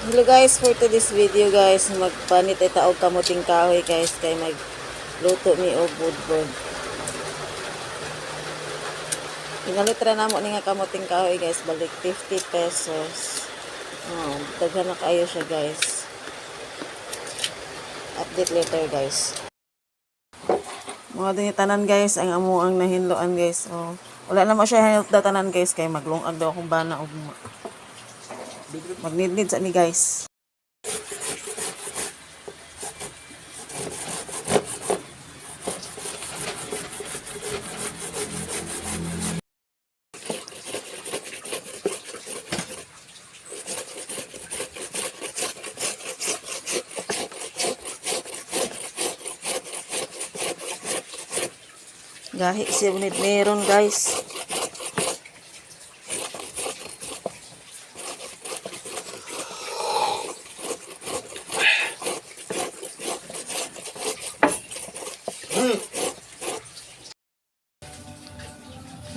Hello guys, for today's video guys, magpanit ay taog kamuting kahoy guys, kay magluto mi og budbud. Pinalitra na mo ni nga kamuting kahoy guys, balik 50 pesos. Oh, daghan na kayo siya guys. Update later guys. Mga din tanan guys, ang amo ang nahinloan guys. Oh, wala na mo siya hinot da tanan guys, kay maglungag daw akong bana og magnidnid sa ni guys. Gahi si unit meron guys.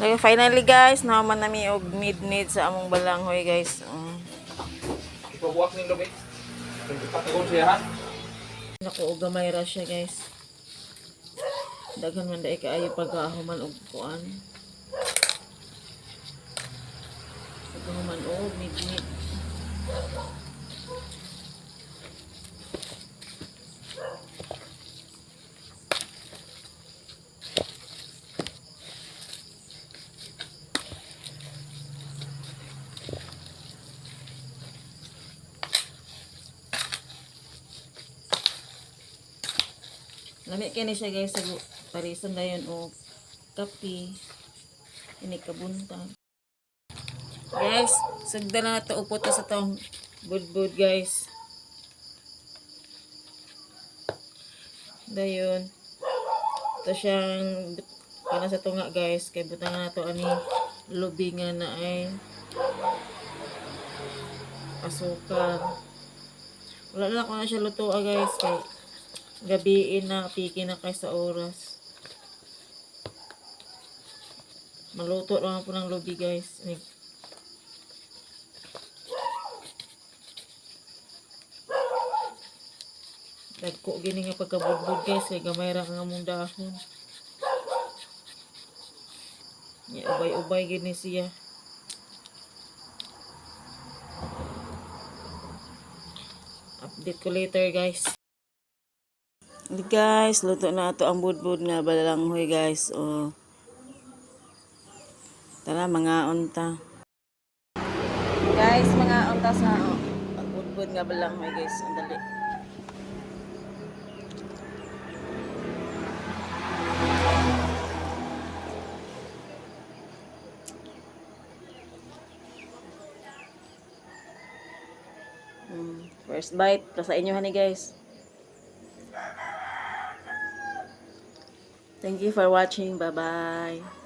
Okay, finally guys, naman nami og mid sa among balanghoy guys. Ipabuak ning lobe. Pagpatagon siya ha. Naku og gamay ra siya guys. Daghan man dai kaayo pag-ahuman og kuan. Pag-ahuman og mid. Lami kini siya guys sa parisan dayon o kape. Ini kabuntag. Guys, sagda na ito upot sa tong budbud guys. Dayon. Ito siyang kana sa tunga guys. Kay butang na ito ani lubi nga na ay asukar. Wala na ko na siya lutoa guys. Kay gabiin na, piki na kay sa oras. Maluto lang po ng lubi guys. Dagko gini nga pagkabudbud guys. Kay gamay ra nga mong dahon. Ubay-ubay gini siya. Update ko later guys. Guys, luto na ito ang budbud nga balanghoy guys. Oh. Tara, mga unta. Guys, mga unta sa budbud nga balanghoy guys. Ang dali. First bite, para sa inyo honey guys. Thank you for watching. Bye-bye.